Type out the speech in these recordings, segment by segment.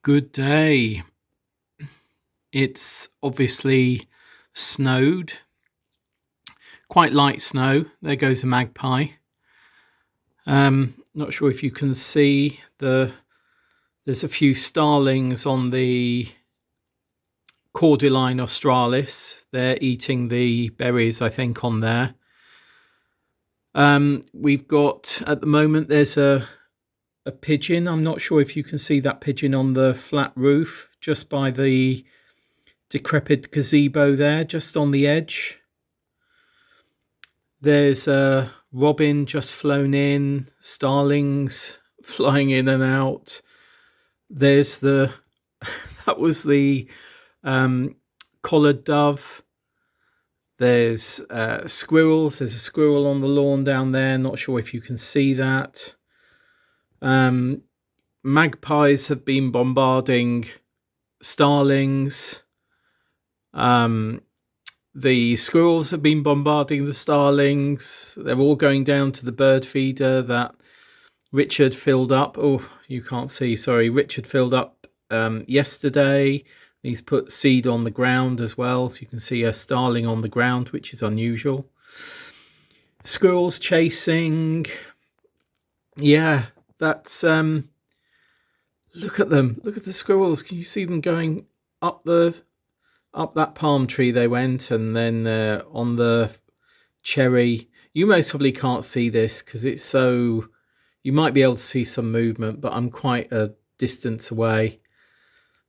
Good day. It's obviously snowed, quite light snow. There goes a magpie. Not sure if you can see there's a few starlings on the Cordyline australis. They're eating the berries, I think, on there. We've got, at the moment, there's a pigeon. I'm not sure if you can see that pigeon on the flat roof, just by the decrepit gazebo there, just on the edge. There's a robin just flown in, starlings flying in and out. There's that was the collared dove. There's squirrels. There's a squirrel on the lawn down there. Not sure if you can see that. Magpies have been bombarding starlings. The squirrels have been bombarding the starlings. They're all going down to the bird feeder that Richard filled up. Oh, you can't see, sorry. Richard filled up yesterday. He's put seed on the ground as well, so you can see a starling on the ground, which is unusual. Squirrels chasing. Yeah, that's look at them. Look at the squirrels. Can you see them going up that palm tree? They went, and then on the cherry. You most probably can't see this because it's so. You might be able to see some movement, but I'm quite a distance away.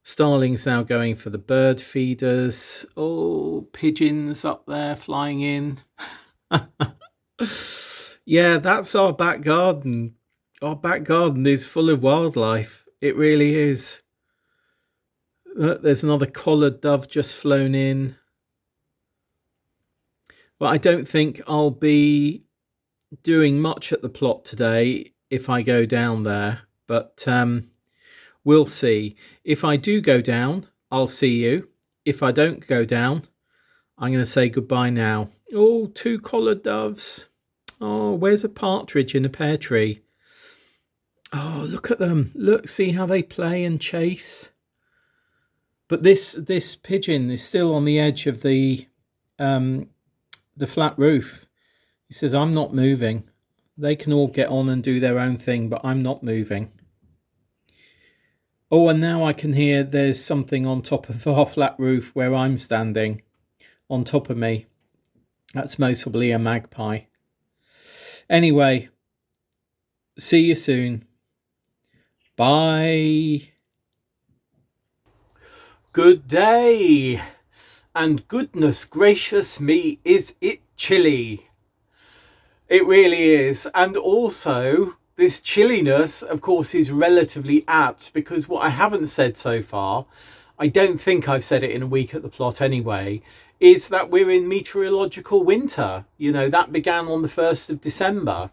Starlings now going for the bird feeders. Oh, pigeons up there flying in. Yeah, that's our back garden. Our back garden is full of wildlife. It really is. There's another collared dove just flown in. But I don't think I'll be doing much at the plot today if I go down there. But we'll see. If I do go down, I'll see you. If I don't go down, I'm going to say goodbye now. Oh, two collared doves. Oh, where's a partridge in a pear tree? Oh, look at them. Look, see how they play and chase. But this pigeon is still on the edge of the flat roof. He says, I'm not moving. They can all get on and do their own thing, but I'm not moving. Oh, and now I can hear there's something on top of our flat roof where I'm standing, on top of me. That's most probably a magpie. Anyway, see you soon. Bye. Good day. And goodness gracious me, is it chilly. It really is. And also, this chilliness, of course, is relatively apt because what I haven't said so far, I don't think I've said it in a week at the plot anyway, is that we're in meteorological winter. You know, that began on the 1st of December.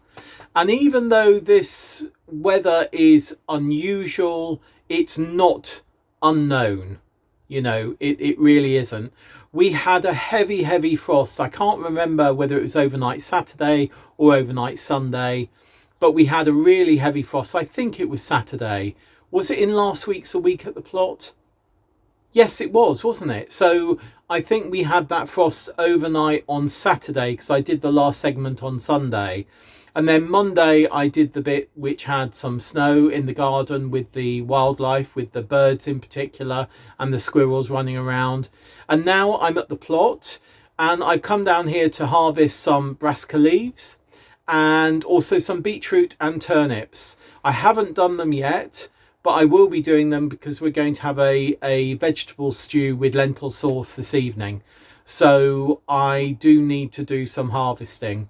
And even though this weather is unusual, it's not unknown. You know, it really isn't. We had a heavy frost. I can't remember whether it was overnight Saturday or overnight Sunday, but we had a really heavy frost. I think it was Saturday. Was it in last week's A Week at the Plot? Yes, it was, wasn't it? So I think we had that frost overnight on Saturday because I did the last segment on Sunday. And then Monday, I did the bit which had some snow in the garden with the wildlife, with the birds in particular, and the squirrels running around. And now I'm at the plot, and I've come down here to harvest some brassica leaves and also some beetroot and turnips. I haven't done them yet, but I will be doing them because we're going to have a vegetable stew with lentil sauce this evening. So I do need to do some harvesting.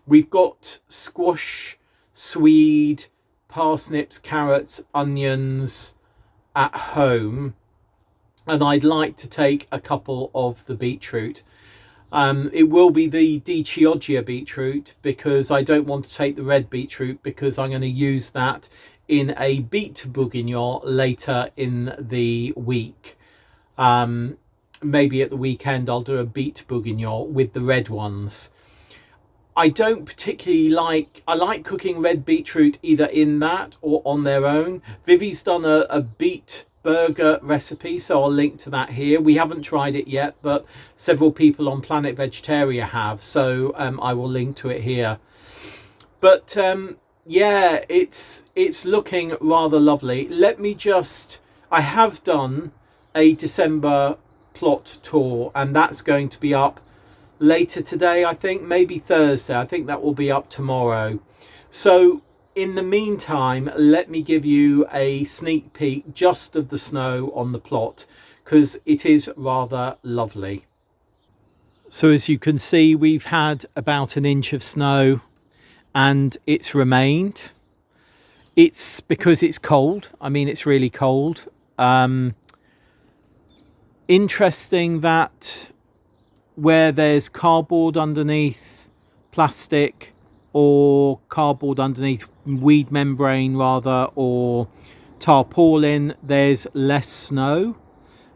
We've got squash, swede, parsnips, carrots, onions at home. And I'd like to take a couple of the beetroot. It will be the Di Chioggia beetroot because I don't want to take the red beetroot because I'm going to use that in a beet bourguignon later in the week. Maybe at the weekend I'll do a beet bourguignon with the red ones. I don't particularly I like cooking red beetroot either in that or on their own. Vivi's done a beet burger recipe, so I'll link to that here. We haven't tried it yet, but several people on Planet Vegetarian have, so I will link to it here. But yeah, it's looking rather lovely. Let me just, I have done a December plot tour, and that's going to be up later today, I think, maybe Thursday. I think that will be up tomorrow. So in the meantime, let me give you a sneak peek just of the snow on the plot, because it is rather lovely. So as you can see, we've had about an inch of snow and it's remained. It's because it's cold. I mean, it's really cold. Interesting that where there's cardboard underneath, plastic, or cardboard underneath, weed membrane rather, or tarpaulin, there's less snow.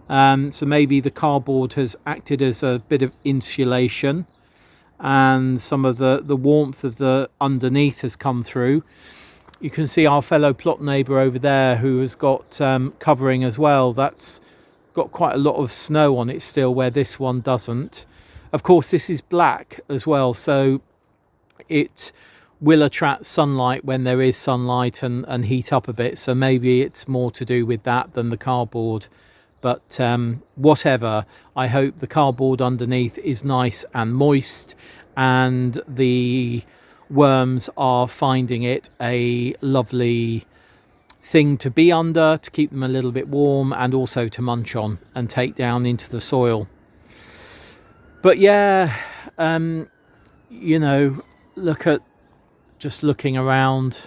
So maybe the cardboard has acted as a bit of insulation, and some of the warmth of the underneath has come through. You can see our fellow plot neighbour over there who has got covering as well. That's got quite a lot of snow on it still, where this one doesn't. Of course, this is black as well, so it will attract sunlight when there is sunlight and heat up a bit. So maybe it's more to do with that than the cardboard. But whatever, I hope the cardboard underneath is nice and moist, and the worms are finding it a lovely thing to be under, to keep them a little bit warm, and also to munch on and take down into the soil. But yeah, you know, look at, just looking around,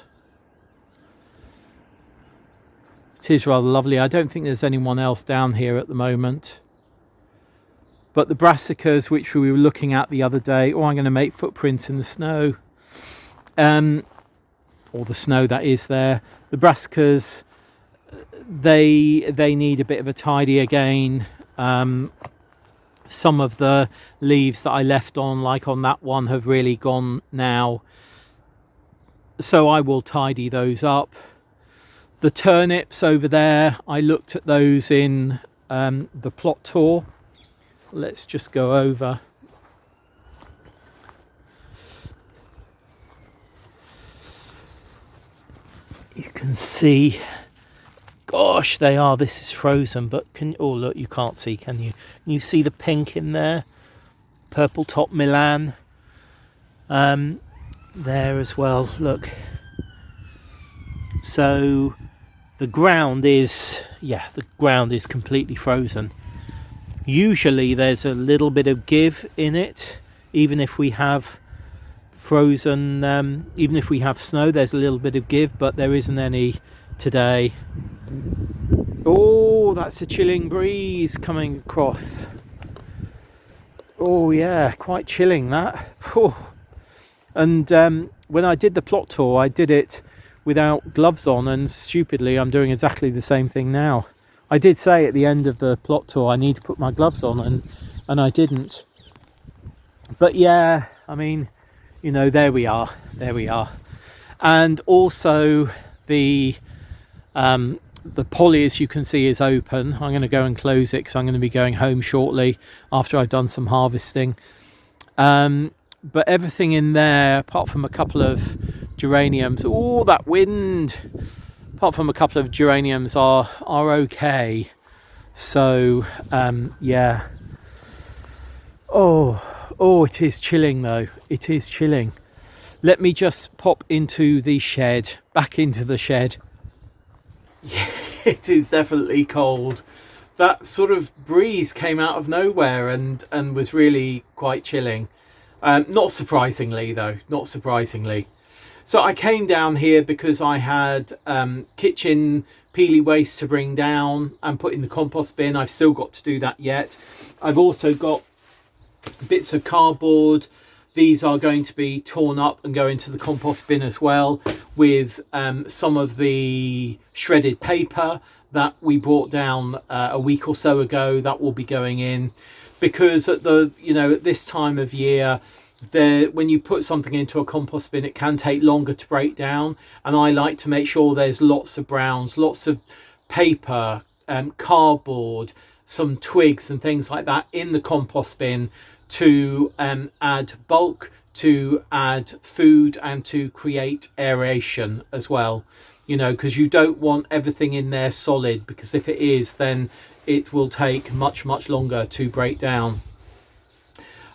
it is rather lovely. I don't think there's anyone else down here at the moment, but the brassicas, which we were looking at the other day, I'm going to make footprints in the snow, or the snow that is there. The brassicas, they need a bit of a tidy again. Some of the leaves that I left on, like on that one, have really gone now, so I will tidy those up. The turnips over there, I looked at those in the plot tour. Let's just go over. You can see, gosh, they are, this is frozen, but oh look, you can't see, can you? You see the pink in there, purple top Milan there as well, look. So the ground is, yeah, the ground is completely frozen. Usually there's a little bit of give in it, even if we have frozen, even if we have snow, there's a little bit of give, but there isn't any today. Oh, that's a chilling breeze coming across. Oh yeah, quite chilling that. Oh. And when I did the plot tour, I did it without gloves on, and stupidly I'm doing exactly the same thing now. I did say at the end of the plot tour I need to put my gloves on, and I didn't. But yeah, I mean, you know, there we are. And also the poly, as you can see, is open. I'm going to go and close it because I'm going to be going home shortly after I've done some harvesting. But everything in there, apart from a couple of geraniums, oh, that wind, apart from a couple of geraniums, are okay. So yeah. Oh, it is chilling though. It is chilling. Let me just pop into the shed, back into the shed. Yeah, it is definitely cold. That sort of breeze came out of nowhere and was really quite chilling. Not surprisingly though, not surprisingly. So I came down here because I had kitchen peely waste to bring down and put in the compost bin. I've still got to do that yet. I've also got bits of cardboard. These are going to be torn up and go into the compost bin as well, with some of the shredded paper that we brought down a week or so ago. That will be going in, because at this time of year, when you put something into a compost bin, it can take longer to break down, and I like to make sure there's lots of browns, lots of paper, cardboard, some twigs and things like that in the compost bin to add bulk, to add food, and to create aeration as well. You know, because you don't want everything in there solid, because if it is, then it will take much longer to break down.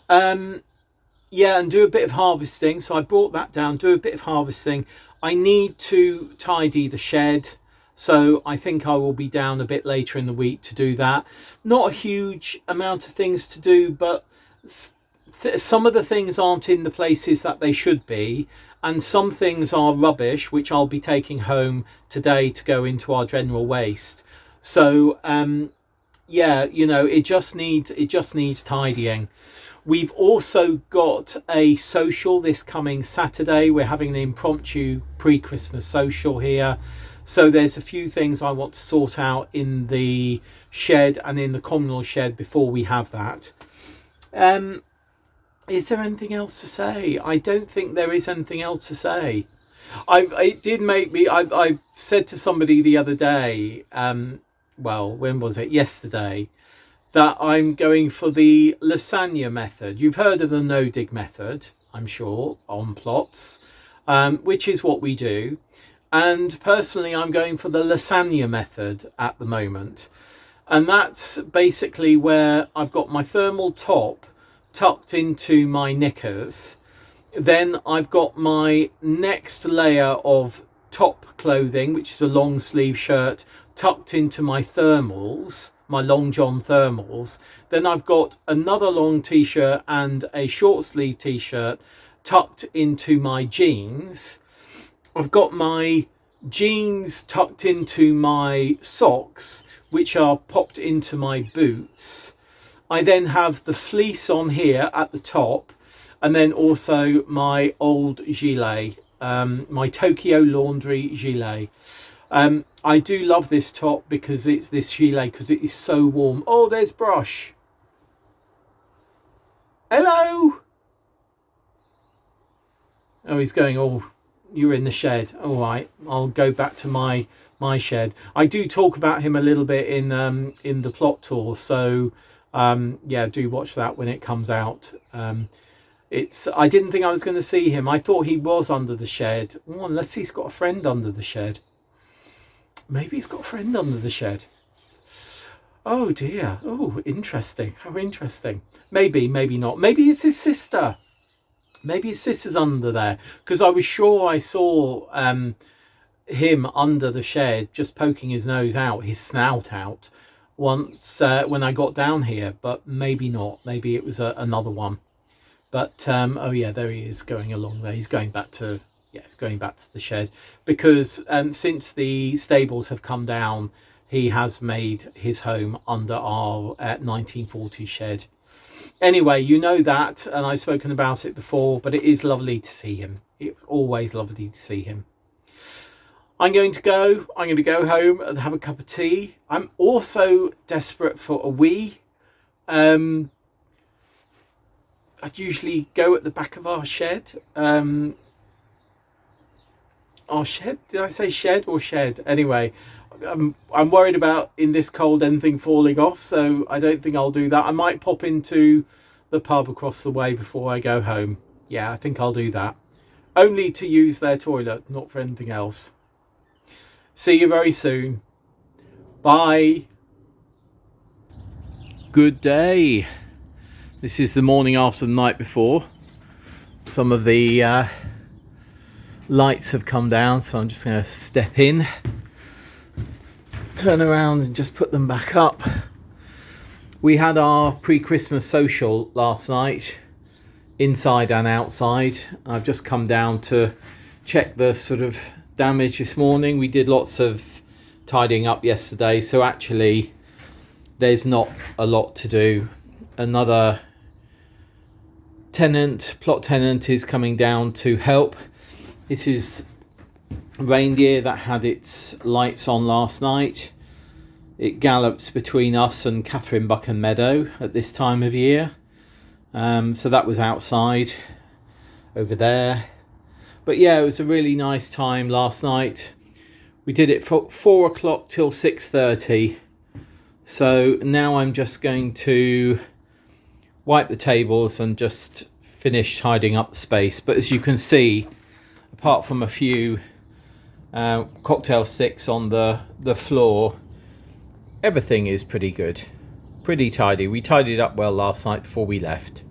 Yeah, and do a bit of harvesting. So I brought that down, do a bit of harvesting. I need to tidy the shed, so I think I will be down a bit later in the week to do that. Not a huge amount of things to do, but some of the things aren't in the places that they should be, and some things are rubbish, which I'll be taking home today to go into our general waste. So yeah, you know, it just needs tidying. We've also got a social this coming Saturday. We're having an impromptu pre-Christmas social here. So there's a few things I want to sort out in the shed and in the communal shed before we have that. Is there anything else to say? I don't think there is anything else to say. It did make me, I said to somebody the other day, well, when was it? Yesterday, that I'm going for the lasagna method. You've heard of the no-dig method, I'm sure, on plots, which is what we do. And personally, I'm going for the lasagna method at the moment. And that's basically where I've got my thermal top tucked into my knickers. Then I've got my next layer of top clothing, which is a long sleeve shirt, tucked into my thermals, my long john thermals. Then I've got another long t-shirt and a short sleeve t-shirt tucked into my jeans. I've got my jeans tucked into my socks, which are popped into my boots. I then have the fleece on here at the top, and then also my old gilet, my Tokyo Laundry gilet. I do love this top because it's this gilet, because it is so warm. Oh, there's Brush. Hello. Oh, he's going, oh, you're in the shed. All right, I'll go back to my shed. I do talk about him a little bit in the plot tour, so yeah, do watch that when it comes out. I didn't think I was going to see him. I thought he was under the shed. Oh, unless he's got a friend under the shed. Maybe he's got a friend under the shed. Oh dear. Oh, interesting. How interesting. Maybe not. Maybe it's his sister. Maybe his sister's under there, because I was sure I saw him under the shed just poking his nose out, his snout out, once when I got down here. But maybe not. Maybe it was another one. But oh yeah, there he is going along there. He's going back to the shed, because since the stables have come down, he has made his home under our 1940s shed. Anyway, you know that, and I've spoken about it before, but it is lovely to see him. It's always lovely to see him. I'm going to go home and have a cup of tea. I'm also desperate for a wee. I'd usually go at the back of our shed. Our shed? Did I say shed or shed? Anyway, I'm worried about, in this cold, anything falling off, so I don't think I'll do that. I might pop into the pub across the way before I go home. Yeah, I think I'll do that. Only to use their toilet, not for anything else. See you very soon. Bye. Good day. This is the morning after the night before. Some of the lights have come down, so I'm just going to step in, turn around and just put them back up. We had our pre-Christmas social last night, inside and outside. I've just come down to check the sort of damage this morning. We did lots of tidying up yesterday, so actually there's not a lot to do. Another plot tenant is coming down to help. This is reindeer that had its lights on last night. It gallops between us and Catherine Buchan Meadow at this time of year. So that was outside over there. But yeah, it was a really nice time last night. We did it from 4 o'clock till 6:30. So now I'm just going to wipe the tables and just finish tidying up the space. But as you can see, apart from a few cocktail sticks on the floor, everything is pretty good, pretty tidy. We tidied up well last night before we left.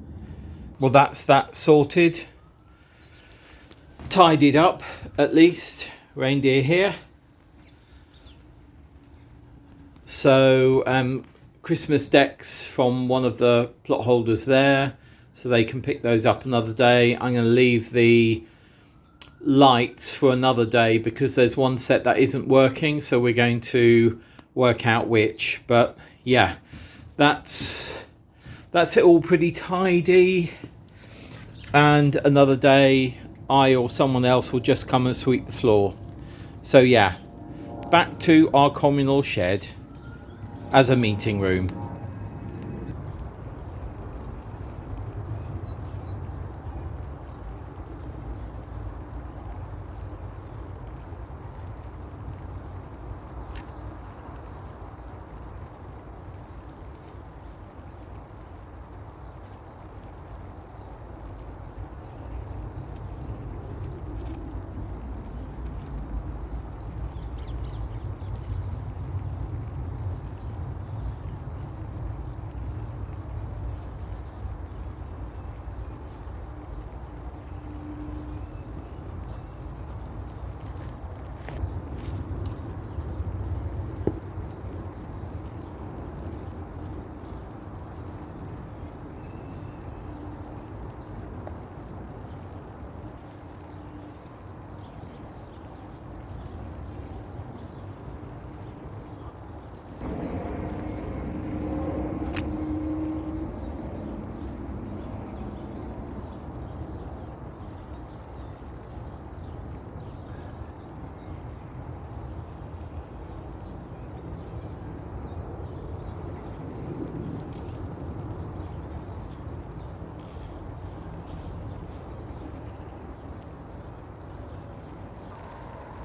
Well, that's that sorted, tidied up at least. Reindeer here. So Christmas decks from one of the plot holders there, so they can pick those up another day. I'm going to leave the lights for another day because there's one set that isn't working, so we're going to work out which. But yeah, that's it all pretty tidy, and another day I or someone else will just come and sweep the floor. So yeah, back to our communal shed as a meeting room.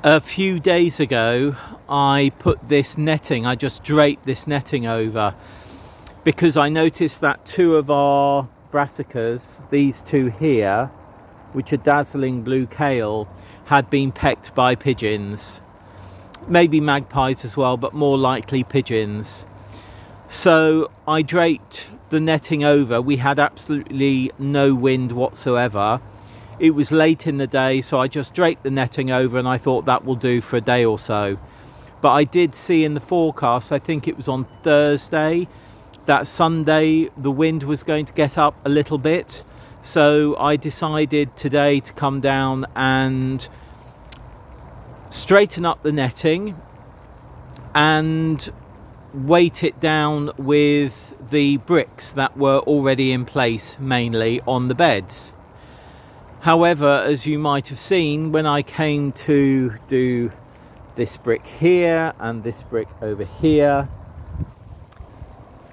A few days ago I put this netting, I just draped this netting over because I noticed that two of our brassicas, these two here, which are dazzling blue kale, had been pecked by pigeons. Maybe magpies as well, but more likely pigeons. So I draped the netting over. We had absolutely no wind whatsoever. It was late in the day, so I just draped the netting over and I thought that will do for a day or so. But I did see in the forecast, I think it was on Thursday, that Sunday the wind was going to get up a little bit. So I decided today to come down and straighten up the netting and weight it down with the bricks that were already in place, mainly on the beds. However, as you might have seen, when I came to do this brick here and this brick over here,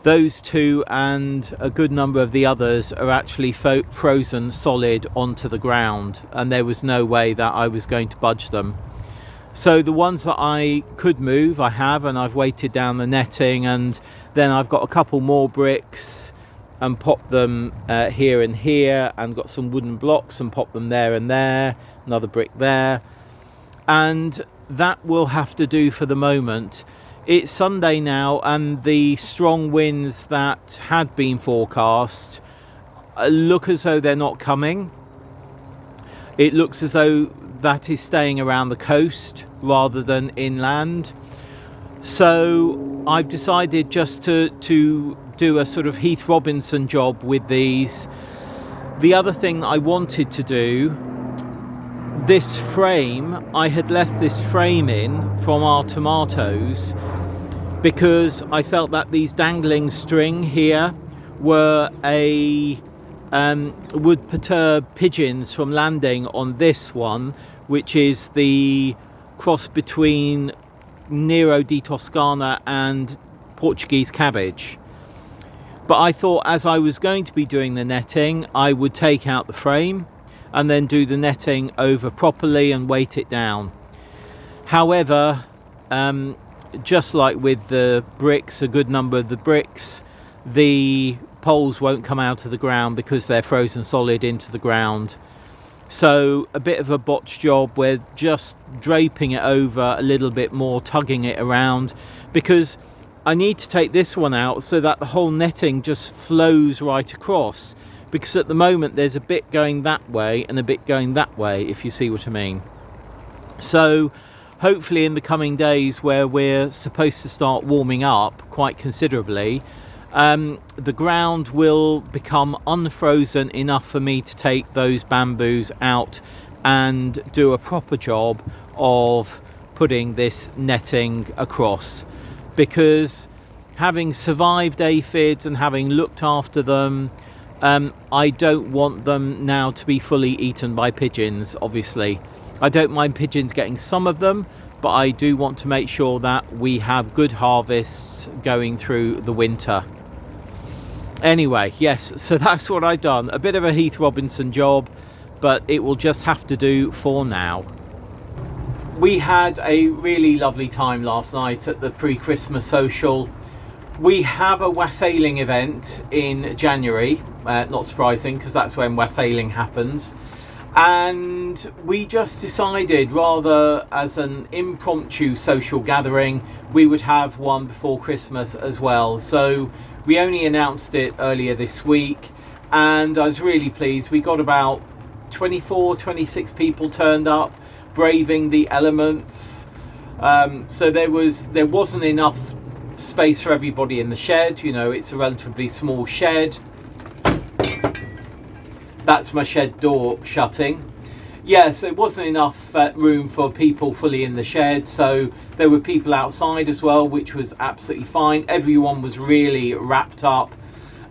those two and a good number of the others are actually frozen solid onto the ground, and there was no way that I was going to budge them. So the ones that I could move, I have, and I've weighted down the netting, and then I've got a couple more bricks and pop them here and here, and got some wooden blocks and pop them there and there, another brick there, and that will have to do for the moment. It's Sunday now, and the strong winds that had been forecast look as though they're not coming. It looks as though that is staying around the coast rather than inland. So I've decided just to do a sort of Heath Robinson job with these. The other thing I wanted to do, this frame, I had left this frame in from our tomatoes because I felt that these dangling string here were would perturb pigeons from landing on this one, which is the cross between Nero di Toscana and Portuguese cabbage. But I thought, as I was going to be doing the netting, I would take out the frame and then do the netting over properly and weight it down. However, just like with the bricks, a good number of the bricks, the poles won't come out of the ground because they're frozen solid into the ground. So a bit of a botch job. We're just draping it over a little bit more, tugging it around, because I need to take this one out so that the whole netting just flows right across, because at the moment there's a bit going that way and a bit going that way, if you see what I mean. So hopefully in the coming days, where we're supposed to start warming up quite considerably, the ground will become unfrozen enough for me to take those bamboos out and do a proper job of putting this netting across, because having survived aphids and having looked after them, I don't want them now to be fully eaten by pigeons. Obviously I don't mind pigeons getting some of them, but I do want to make sure that we have good harvests going through the winter. Anyway, yes, so that's what I've done. A bit of a Heath Robinson job, but it will just have to do for now. We had a really lovely time last night at the pre-Christmas social. We have a wassailing event in January, not surprising because that's when wassailing happens. And we just decided, rather as an impromptu social gathering, we would have one before Christmas as well. So we only announced it earlier this week, and I was really pleased. We got about 26 people turned up, braving the elements. So there wasn't enough space for everybody in the shed. You know, it's a relatively small shed. That's my shed door shutting. Yes, there wasn't enough room for people fully in the shed, so there were people outside as well, which was absolutely fine. Everyone was really wrapped up,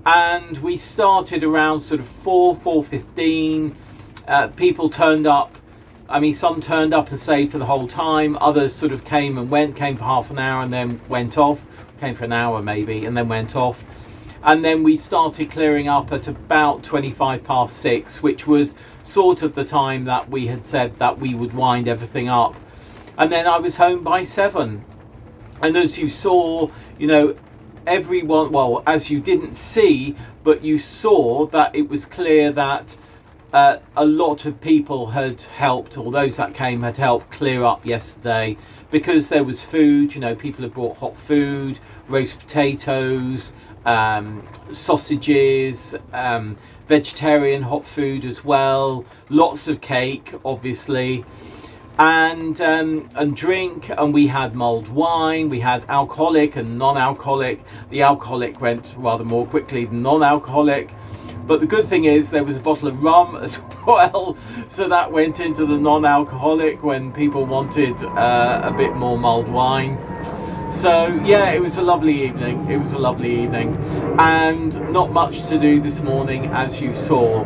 and we started around sort of 4:15. People turned up. I mean, some turned up and stayed for the whole time. Others sort of came and went, came for half an hour and then went off. Came for an hour maybe and then went off. And then we started clearing up at about 6:25, which was sort of the time that we had said that we would wind everything up. And then I was home by 7. And as you saw, you know, everyone, well, as you didn't see, but you saw that it was clear that a lot of people had helped, or those that came had helped clear up yesterday, because there was food. You know, people had brought hot food, roast potatoes, sausages, vegetarian hot food as well, lots of cake obviously, and drink, and we had mulled wine, we had alcoholic and non-alcoholic. The alcoholic went rather more quickly than non-alcoholic, but the good thing is there was a bottle of rum as well, so that went into the non-alcoholic when people wanted a bit more mulled wine. So yeah, it was a lovely evening. It was a lovely evening, and not much to do this morning, as you saw,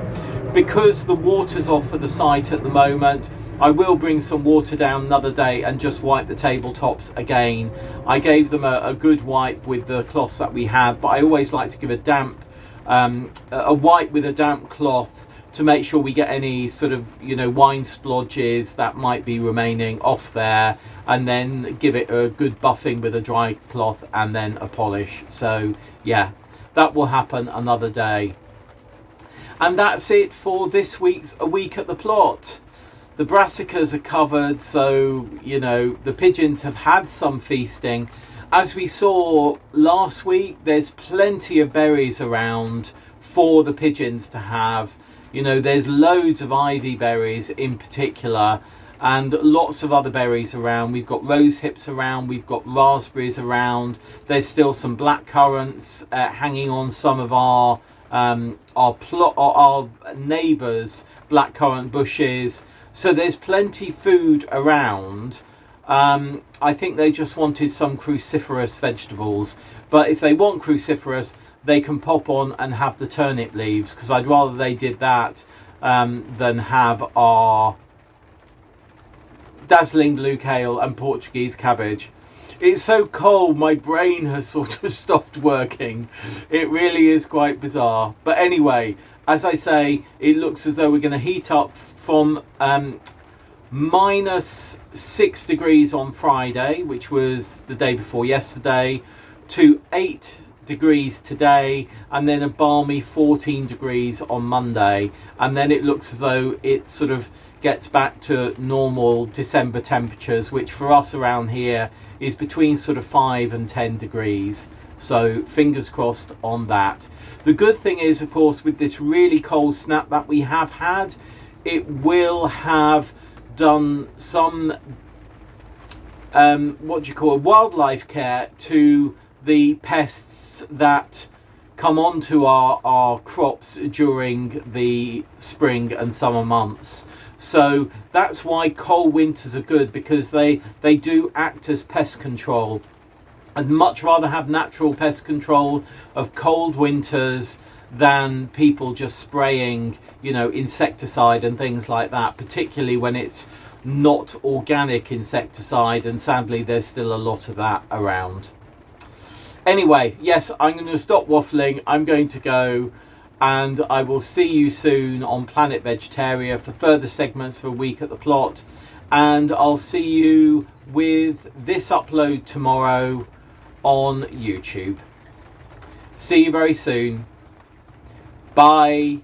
because the water's off for the site at the moment. I will bring some water down another day and just wipe the tabletops again. I gave them a good wipe with the cloths that we have, but I always like to give a wipe with a damp cloth to make sure we get any sort of, you know, wine splodges that might be remaining off there, and then give it a good buffing with a dry cloth and then a polish. So yeah, that will happen another day. And that's it for this week's A Week at the Plot. The brassicas are covered, so you know the pigeons have had some feasting. As we saw last week, there's plenty of berries around for the pigeons to have. You know, there's loads of ivy berries in particular, and lots of other berries around. We've got rose hips around, we've got raspberries around. There's still some black currants hanging on some of our neighbours' blackcurrant bushes. So there's plenty food around. I think they just wanted some cruciferous vegetables, but if they want cruciferous, they can pop on and have the turnip leaves, because I'd rather they did that than have our dazzling blue kale and Portuguese cabbage. It's so cold, my brain has sort of stopped working. It really is quite bizarre. But anyway, as I say, it looks as though we're going to heat up from -6 degrees on Friday, which was the day before yesterday, to 8 degrees today, and then a balmy 14 degrees on Monday, and then it looks as though it sort of gets back to normal December temperatures, which for us around here is between sort of 5 and 10 degrees. So fingers crossed on that. The good thing is, of course, with this really cold snap that we have had, it will have done some wildlife care to the pests that come onto our crops during the spring and summer months. So that's why cold winters are good, because they do act as pest control. I'd much rather have natural pest control of cold winters than people just spraying, insecticide and things like that, particularly when it's not organic insecticide, and sadly there's still a lot of that around. Anyway, yes, I'm going to stop waffling. I'm going to go, and I will see you soon on Planet Vegetaria for further segments for a week at the plot, and I'll see you with this upload tomorrow on YouTube. See you very soon. Bye.